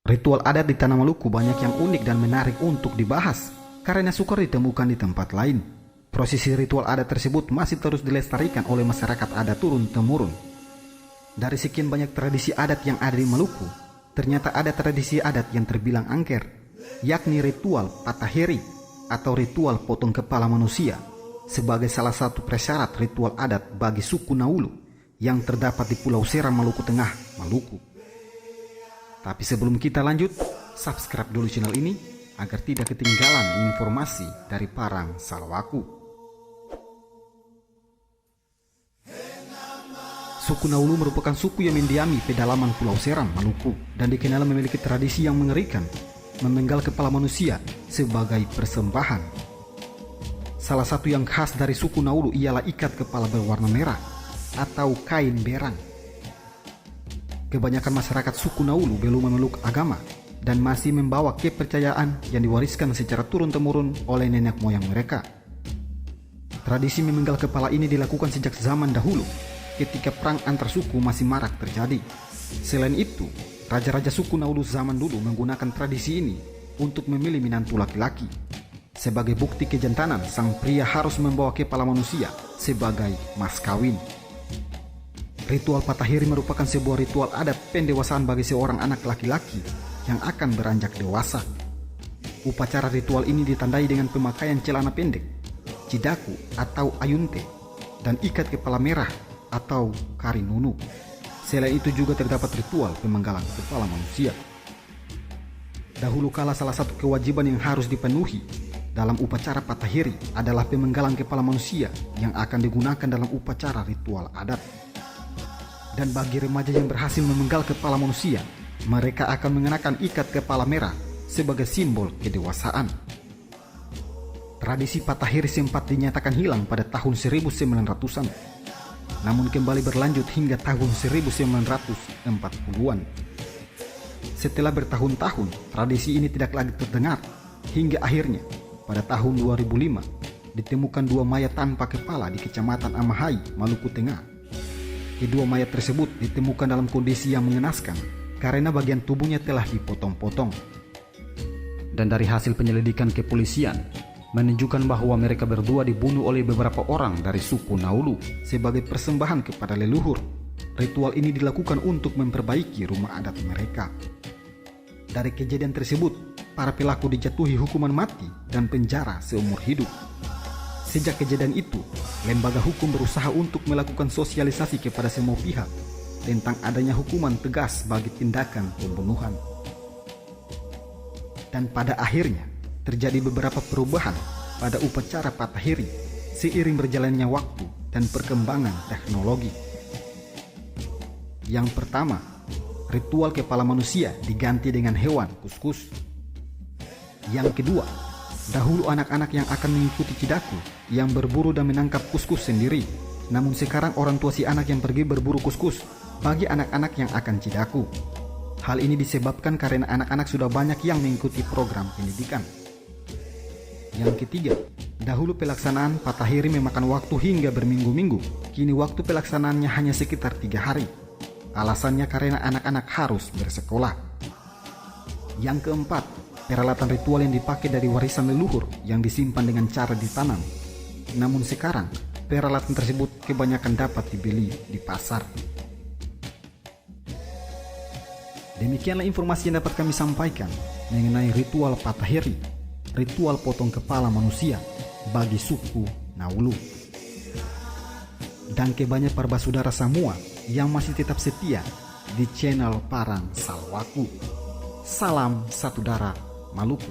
Ritual adat di Tanah Maluku banyak yang unik dan menarik untuk dibahas karena sukar ditemukan di tempat lain. Prosesi ritual adat tersebut masih terus dilestarikan oleh masyarakat adat turun-temurun. Dari sekian banyak tradisi adat yang ada di Maluku, ternyata ada tradisi adat yang terbilang angker, yakni ritual pataheri atau ritual potong kepala manusia sebagai salah satu prasyarat ritual adat bagi suku Naulu yang terdapat di Pulau Seram, Maluku Tengah, Maluku. Tapi sebelum kita lanjut, subscribe dulu channel ini agar tidak ketinggalan informasi dari Parang Salwaku. Suku Naulu merupakan suku yang mendiami pedalaman Pulau Seram, Maluku, dan dikenal memiliki tradisi yang mengerikan, memenggal kepala manusia sebagai persembahan. Salah satu yang khas dari suku Naulu ialah ikat kepala berwarna merah atau kain berang. Kebanyakan masyarakat suku Naulu belum memeluk agama dan masih membawa kepercayaan yang diwariskan secara turun-temurun oleh nenek moyang mereka. Tradisi memenggal kepala ini dilakukan sejak zaman dahulu ketika perang antar suku masih marak terjadi. Selain itu, raja-raja suku Naulu zaman dulu menggunakan tradisi ini untuk memilih menantu laki-laki. Sebagai bukti kejantanan, sang pria harus membawa kepala manusia sebagai mas kawin. Ritual pataheri merupakan sebuah ritual adat pendewasaan bagi seorang anak laki-laki yang akan beranjak dewasa. Upacara ritual ini ditandai dengan pemakaian celana pendek, cidaku atau ayunte, dan ikat kepala merah atau karinunu. Selain itu juga terdapat ritual pemenggalan kepala manusia. Dahulu kala salah satu kewajiban yang harus dipenuhi dalam upacara pataheri adalah pemenggalan kepala manusia yang akan digunakan dalam upacara ritual adat. Dan bagi remaja yang berhasil memenggal kepala manusia, mereka akan mengenakan ikat kepala merah sebagai simbol kedewasaan. Tradisi pataheri sempat dinyatakan hilang pada tahun 1900-an, namun kembali berlanjut hingga tahun 1940-an. Setelah bertahun-tahun, tradisi ini tidak lagi terdengar, hingga akhirnya pada tahun 2005 ditemukan dua mayat tanpa kepala di Kecamatan Amahai, Maluku Tengah. Kedua mayat tersebut ditemukan dalam kondisi yang mengenaskan karena bagian tubuhnya telah dipotong-potong. Dan dari hasil penyelidikan kepolisian menunjukkan bahwa mereka berdua dibunuh oleh beberapa orang dari suku Naulu sebagai persembahan kepada leluhur. Ritual ini dilakukan untuk memperbaiki rumah adat mereka. Dari kejadian tersebut, para pelaku dijatuhi hukuman mati dan penjara seumur hidup. Sejak kejadian itu, lembaga hukum berusaha untuk melakukan sosialisasi kepada semua pihak tentang adanya hukuman tegas bagi tindakan pembunuhan. Dan pada akhirnya, terjadi beberapa perubahan pada upacara pataheri seiring berjalannya waktu dan perkembangan teknologi. Yang pertama, ritual kepala manusia diganti dengan hewan kuskus. Yang kedua, dahulu anak-anak yang akan mengikuti cidaku yang berburu dan menangkap kuskus sendiri. Namun sekarang orang tua si anak yang pergi berburu kuskus bagi anak-anak yang akan cidaku. Hal ini disebabkan karena anak-anak sudah banyak yang mengikuti program pendidikan. Yang ketiga, dahulu pelaksanaan pataheri memakan waktu hingga berminggu-minggu. Kini waktu pelaksanaannya hanya sekitar 3 hari. Alasannya karena anak-anak harus bersekolah. Yang keempat, peralatan ritual yang dipakai dari warisan leluhur yang disimpan dengan cara ditanam. Namun sekarang, peralatan tersebut kebanyakan dapat dibeli di pasar. Demikianlah informasi yang dapat kami sampaikan mengenai ritual pataheri, ritual potong kepala manusia bagi suku Naulu. Dan kebanyakan para saudara semua yang masih tetap setia di channel Parang Salwaku. Salam satu darah Maluku.